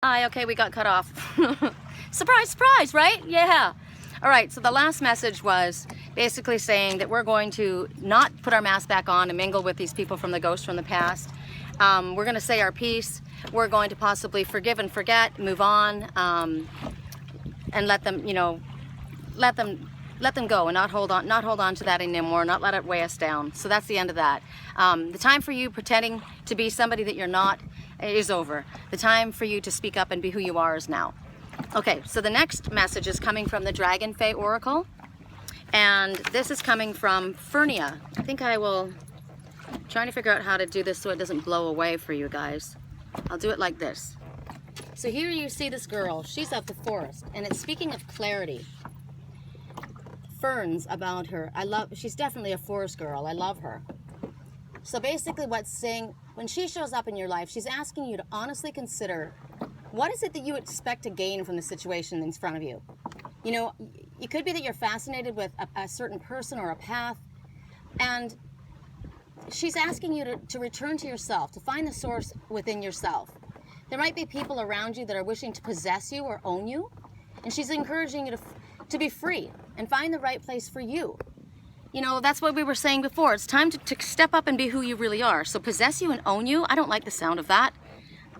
Hi, okay, we got cut off. Surprise, surprise, right? Yeah. All right, so the last message was basically saying that we're going to not put our mask back on and mingle with these people from the ghosts from the past. We're going to say our piece. We're going to possibly forgive and forget, move on, and let them, let them go and not hold on to that anymore, not let it weigh us down. So that's the end of that. The time for you pretending to be somebody that you're not is over. The time for you to speak up and be who you are is now. Okay, so the next message is coming from the Dragonfae Oracle, and this is coming from Fernia. I think I will trying to figure out how to do this so it doesn't blow away for you guys. I'll do it like this. So here you see this girl. She's of the forest, and it's speaking of clarity. Ferns about her. She's definitely a forest girl. I love her. So basically what's saying, when she shows up in your life, she's asking you to honestly consider, what is it that you expect to gain from the situation in front of you? You know, it could be that you're fascinated with a certain person or a path, and she's asking you to return to yourself, to find the source within yourself. There might be people around you that are wishing to possess you or own you, and she's encouraging you to be free and find the right place for you. You know, that's what we were saying before. It's time to step up and be who you really are. So possess you and own you, I don't like the sound of that.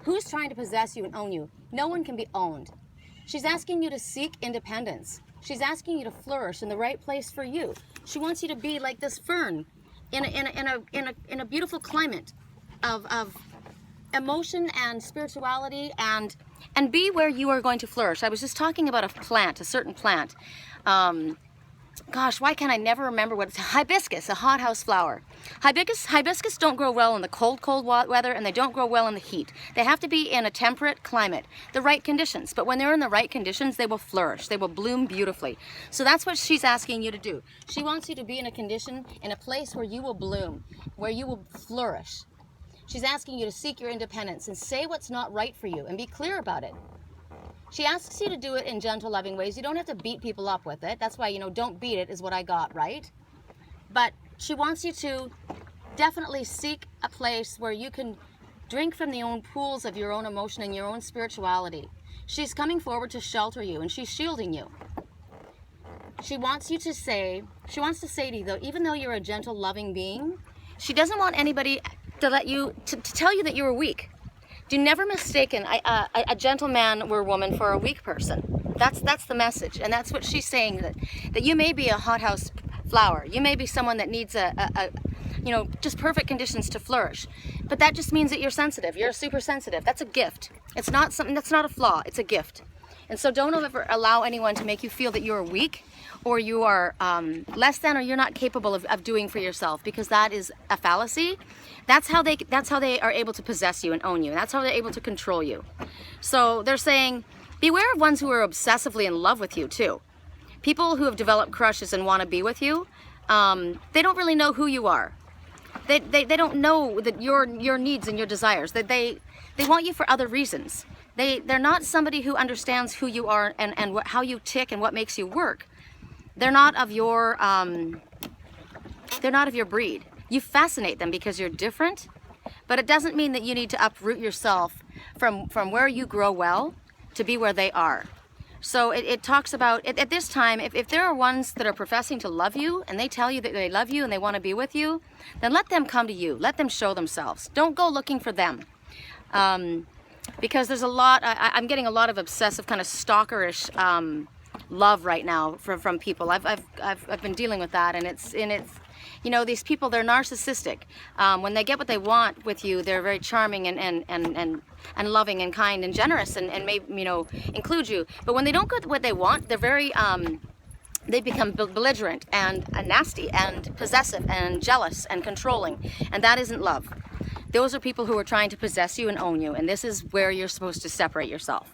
Who's trying to possess you and own you? No one can be owned. She's asking you to seek independence. She's asking you to flourish in the right place for you. She wants you to be like this fern in a beautiful climate of emotion and spirituality, and be where you are going to flourish. I was just talking about a plant, a certain plant. Gosh, why can't I never remember what it's? Hibiscus, a hothouse flower. Hibiscus don't grow well in the cold weather, and they don't grow well in the heat. They have to be in a temperate climate, the right conditions. But when they're in the right conditions, they will flourish. They will bloom beautifully. So that's what she's asking you to do. She wants you to be in a condition, in a place where you will bloom, where you will flourish. She's asking you to seek your independence and say what's not right for you and be clear about it. She asks you to do it in gentle, loving ways. You don't have to beat people up with it. That's why, don't beat it is what I got, right? But she wants you to definitely seek a place where you can drink from the own pools of your own emotion and your own spirituality. She's coming forward to shelter you, and she's shielding you. She wants to say to you, though, even though you're a gentle, loving being, she doesn't want anybody to tell you that you were weak. Do never mistake a gentleman or woman for a weak person. That's the message, and that's what she's saying, that you may be a hothouse flower. You may be someone that needs just perfect conditions to flourish. But that just means that you're sensitive. You're super sensitive. That's a gift. It's not something that's not a flaw. It's a gift. And so don't ever allow anyone to make you feel that you're weak, or you are less than, or you're not capable of doing for yourself, because that is a fallacy. That's how they are able to possess you and own you. And that's how they're able to control you. So they're saying, beware of ones who are obsessively in love with you too. People who have developed crushes and want to be with you, they don't really know who you are. They don't know that your needs and your desires. They want you for other reasons. They're not somebody who understands who you are and how you tick and what makes you work. They're not of your breed. You fascinate them because you're different, but it doesn't mean that you need to uproot yourself from where you grow well to be where they are. So it talks about, at this time, if there are ones that are professing to love you, and they tell you that they love you and they want to be with you, then let them come to you. Let them show themselves. Don't go looking for them. Because there's a lot, I'm getting a lot of obsessive, kind of stalkerish love right now from people. I've been dealing with that, and it's these people, they're narcissistic. When they get what they want with you, they're very charming and loving and kind and generous and may include you. But when they don't get what they want, they're very they become belligerent and nasty and possessive and jealous and controlling, and that isn't love. Those are people who are trying to possess you and own you, and this is where you're supposed to separate yourself,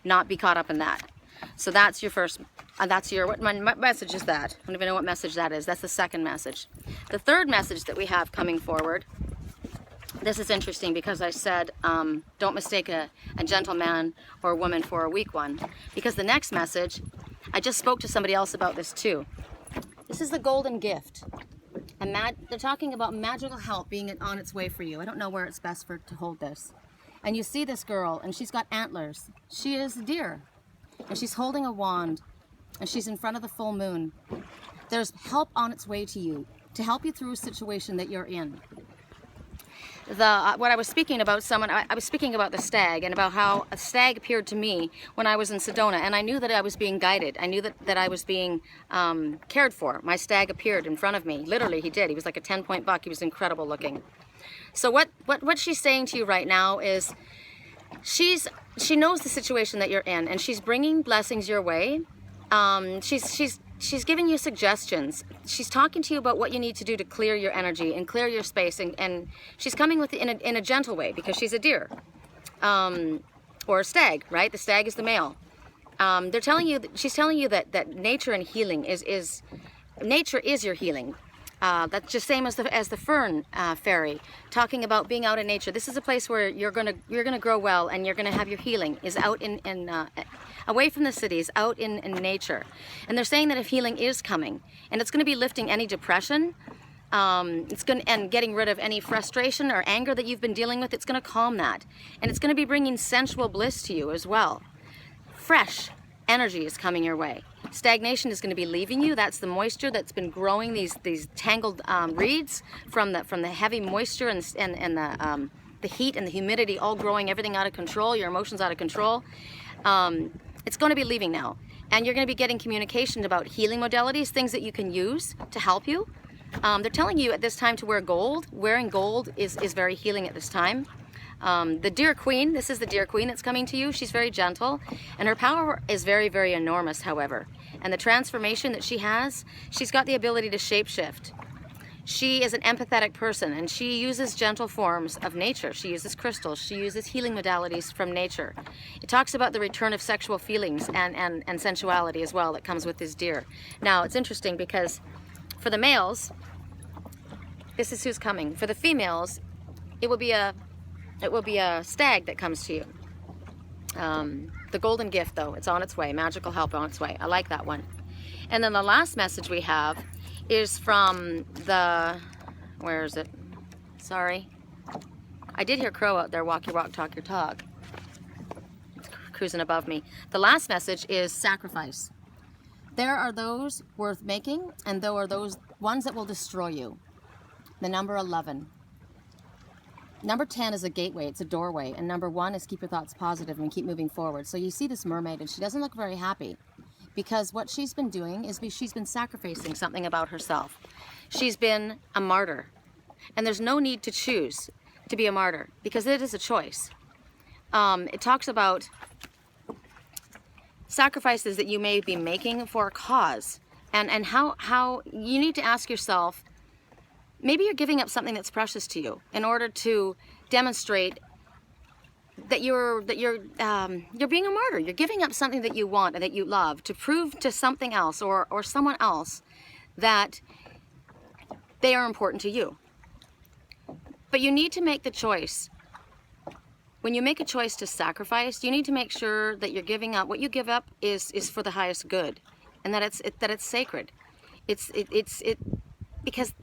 not be caught up in that. So that's your first, what my message is that. I don't even know what message that is. That's the second message. The third message that we have coming forward, this is interesting because I said, don't mistake a gentleman or a woman for a weak one. Because the next message, I just spoke to somebody else about this too. This is the golden gift. They're talking about magical help being on its way for you. I don't know where it's best to hold this. And you see this girl, and she's got antlers. She is a deer, and she's holding a wand, and she's in front of the full moon. There's help on its way to you to help you through a situation that you're in. What I was speaking about, I was speaking about the stag, and about how a stag appeared to me when I was in Sedona, and I knew that I was being guided. I knew that I was being cared for. My stag appeared in front of me. Literally, he did. He was like a 10-point buck. He was incredible looking. So what she's saying to you right now is she knows the situation that you're in, and she's bringing blessings your way. She's giving you suggestions. She's talking to you about what you need to do to clear your energy and clear your space, and she's coming with it in a gentle way, because she's a deer, or a stag, right? The stag is the male. She's telling you that nature and healing nature is your healing. That's just same as the fern fairy, talking about being out in nature. This is a place where you're gonna grow well, and you're gonna have your healing is out away from the cities, out in nature. And they're saying that if healing is coming, and it's gonna be lifting any depression, and getting rid of any frustration or anger that you've been dealing with. It's gonna calm that, and it's gonna be bringing sensual bliss to you as well. Fresh energy is coming your way. Stagnation is going to be leaving you. That's the moisture that's been growing these tangled reeds from the heavy moisture and the heat and the humidity all growing everything out of control, your emotions out of control. It's going to be leaving now, and you're going to be getting communication about healing modalities, things that you can use to help you. They're telling you at this time to wear gold. Wearing gold is very healing at this time. The Deer Queen, this is the Deer Queen that's coming to you. She's very gentle, and her power is very, very enormous, however. And the transformation that she has, she's got the ability to shapeshift. She is an empathetic person, and she uses gentle forms of nature. She uses crystals. She uses healing modalities from nature. It talks about the return of sexual feelings and sensuality as well that comes with this deer. Now, it's interesting because for the males, this is who's coming. For the females, it will be a stag that comes to you. The golden gift, though, it's on its way. Magical help on its way. I like that one. And then the last message we have is from where is it? Sorry. I did hear crow out there, walk your walk, talk your talk. It's cruising above me. The last message is sacrifice. There are those worth making, and there are those ones that will destroy you. The number 11. Number 10 is a gateway, it's a doorway, and number 1 is keep your thoughts positive and keep moving forward. So you see this mermaid, and she doesn't look very happy, because what she's been doing is she's been sacrificing something about herself. She's been a martyr, and there's no need to choose to be a martyr, because it is a choice. It talks about sacrifices that you may be making for a cause, and how you need to ask yourself, maybe you're giving up something that's precious to you in order to demonstrate that you're being a martyr. You're giving up something that you want and that you love to prove to something else or someone else that they are important to you. But you need to make the choice. When you make a choice to sacrifice, you need to make sure that you're giving up. What you give up is for the highest good, and that it's sacred. Because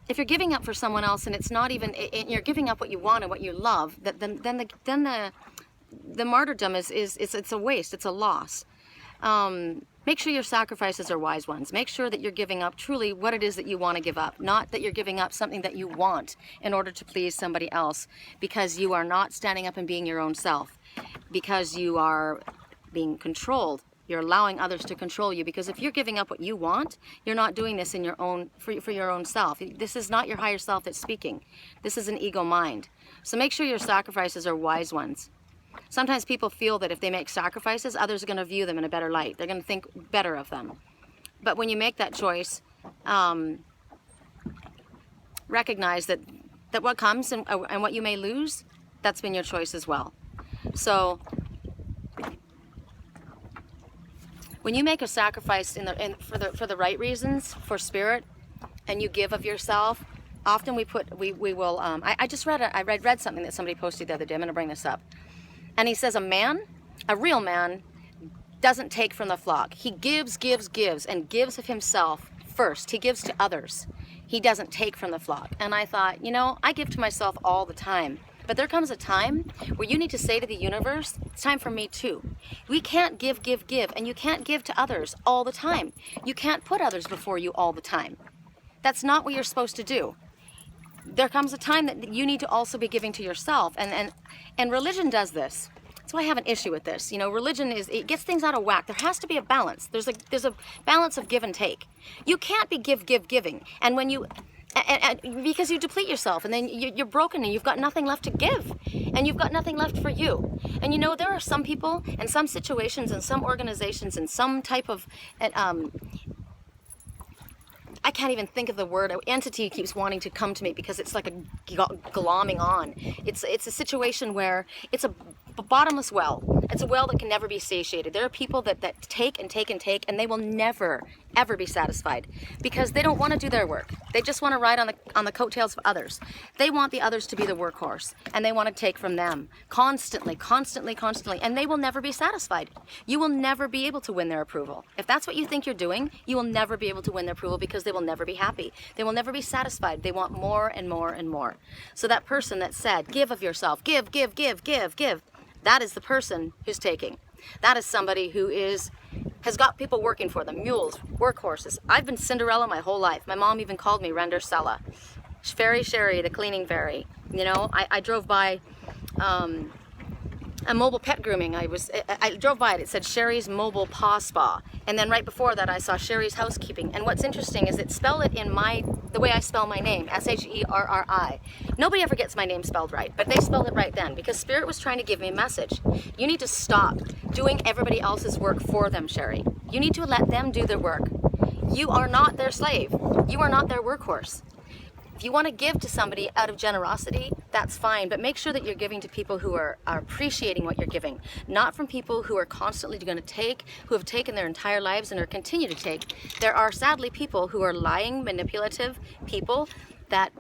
if you're giving up for someone else and it's not even, you're giving up what you want and what you love, then the martyrdom it's a waste, it's a loss. Make sure your sacrifices are wise ones. Make sure that you're giving up truly what it is that you want to give up, not that you're giving up something that you want in order to please somebody else, because you are not standing up and being your own self, because you are being controlled. You're allowing others to control you, because if you're giving up what you want, you're not doing this in your own for your own self. This is not your higher self that's speaking. This is an ego mind. So make sure your sacrifices are wise ones. Sometimes people feel that if they make sacrifices, others are going to view them in a better light. They're going to think better of them. But when you make that choice, recognize that what comes and what you may lose, that's been your choice as well. So when you make a sacrifice for the right reasons, for spirit, and you give of yourself, often we will. I just read something that somebody posted the other day. I'm going to bring this up, and he says a real man, doesn't take from the flock. He gives, and gives of himself first. He gives to others. He doesn't take from the flock. And I thought, I give to myself all the time. But there comes a time where you need to say to the universe, it's time for me too. We can't give, and you can't give to others all the time. You can't put others before you all the time. That's not what you're supposed to do. There comes a time that you need to also be giving to yourself, and religion does this. That's why I have an issue with this. You know, religion it gets things out of whack. There has to be a balance. There's a balance of give and take. You can't be giving, and when you because you deplete yourself, and then you're broken, and you've got nothing left to give, and you've got nothing left for you. And you know, there are some people and some situations and some organizations and some type of I can't even think of the word. Entity keeps wanting to come to me because it's like a glomming on. It's a situation where it's a bottomless well. It's a well that can never be satiated. There are people that take and take and take, and they will never ever be satisfied because they don't want to do their work. They just want to ride on the coattails of others. They want the others to be the workhorse, and they want to take from them constantly, and they will never be satisfied. You will never be able to win their approval. If that's what you think you're doing, you will never be able to win their approval because they will never be happy. They will never be satisfied. They want more and more and more. So that person that said, give of yourself, give, that is the person who's taking. That is somebody who has got people working for them, mules, workhorses. I've been Cinderella my whole life. My mom even called me Rendersella. Fairy Sherry, the cleaning fairy. You know, I drove by a mobile pet grooming. I drove by it. It said Sherry's Mobile Paw Spa. And then right before that, I saw Sherry's Housekeeping. And what's interesting is it spelled it in the way I spell my name, S-H-E-R-R-I. Nobody ever gets my name spelled right, but they spelled it right then because Spirit was trying to give me a message. You need to stop doing everybody else's work for them, Sherry. You need to let them do their work. You are not their slave. You are not their workhorse. If you want to give to somebody out of generosity, that's fine, but make sure that you're giving to people who are appreciating what you're giving, not from people who are constantly going to take, who have taken their entire lives and are continue to take. There are sadly people who are lying, manipulative people that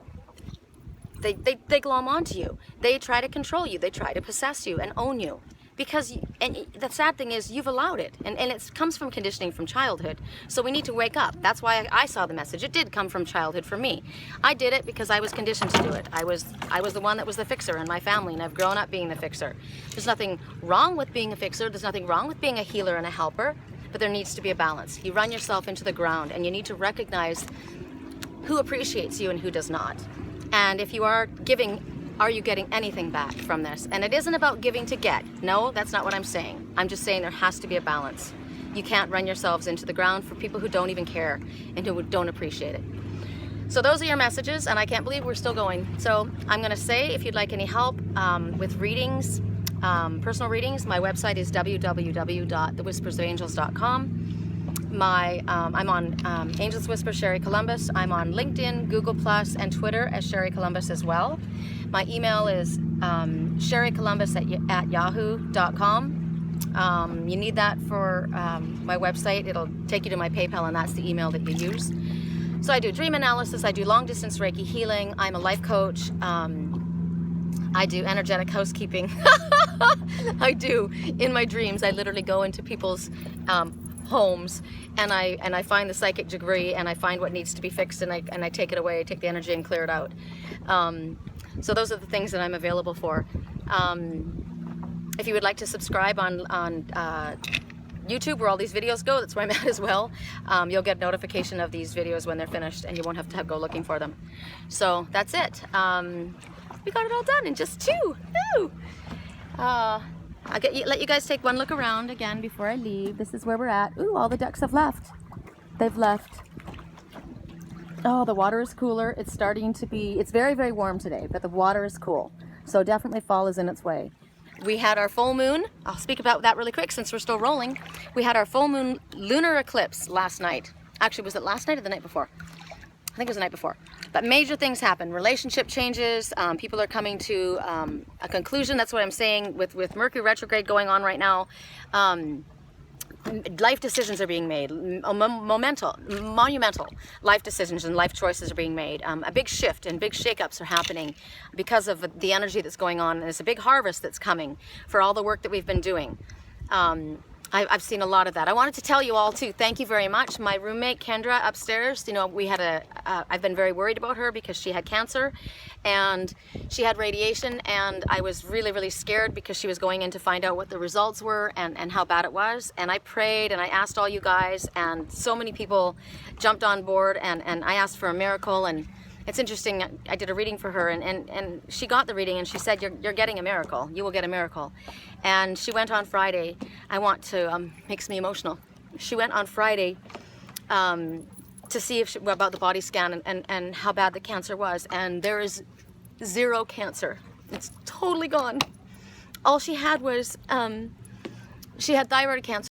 they glom onto you. They try to control you. They try to possess you and own you. And the sad thing is you've allowed it, and it comes from conditioning from childhood. So we need to wake up. That's why I saw the message. It did come from childhood for me. I did it because I was conditioned to do it. I was the one that was the fixer in my family, and I've grown up being the fixer. There's nothing wrong with being a fixer. There's nothing wrong with being a healer and a helper, but there needs to be a balance. You run yourself into the ground, and you need to recognize who appreciates you and who does not. And if you are giving, are you getting anything back from this? And it isn't about giving to get. No, that's not what I'm saying. I'm just saying there has to be a balance. You can't run yourselves into the ground for people who don't even care and who don't appreciate it. So those are your messages, and I can't believe we're still going. So I'm going to say, if you'd like any help with readings, personal readings, my website is www.thewhispersofangels.com. I'm on Angels Whisper Sherry Columbus. I'm on LinkedIn, Google+, and Twitter as Sherry Columbus as well. My email is sherrycolumbus@yahoo.com. You need that for my website. It'll take you to my PayPal, and that's the email that you use. So I do dream analysis. I do long-distance Reiki healing. I'm a life coach. I do energetic housekeeping. I do. In my dreams, I literally go into people's homes, and I find the psychic debris, and I find what needs to be fixed, and I take it away, I take the energy and clear it out. So those are the things that I'm available for. If you would like to subscribe on YouTube, where all these videos go, that's where I'm at as well. You'll get notification of these videos when they're finished, and you won't have to go looking for them. So that's it. We got it all done in just 2. Woo! I'll let you guys take one look around again before I leave. This is where we're at. Ooh, all the ducks have left. They've left. Oh, the water is cooler. It's starting to be, it's very, very warm today, but the water is cool. So definitely fall is in its way. We had our full moon. I'll speak about that really quick since we're still rolling. We had our full moon lunar eclipse last night. Actually, was it last night or the night before? I think it was the night before. But major things happen. Relationship changes. People are coming to a conclusion. That's what I'm saying with Mercury retrograde going on right now. Life decisions are being made. Monumental life decisions and life choices are being made. A big shift and big shakeups are happening because of the energy that's going on. And it's a big harvest that's coming for all the work that we've been doing. I've seen a lot of that. I wanted to tell you all too, thank you very much. My roommate Kendra upstairs, you know, we had I've been very worried about her because she had cancer and she had radiation, and I was really, really scared because she was going in to find out what the results were and how bad it was. And I prayed and I asked all you guys, and so many people jumped on board, and I asked for a miracle. And it's interesting, I did a reading for her, and she got the reading, and she said, you're getting a miracle. You will get a miracle. And she went on Friday. I want to, makes me emotional. She went on Friday to see if about the body scan and how bad the cancer was. And there is 0 cancer. It's totally gone. All she had was, she had thyroid cancer.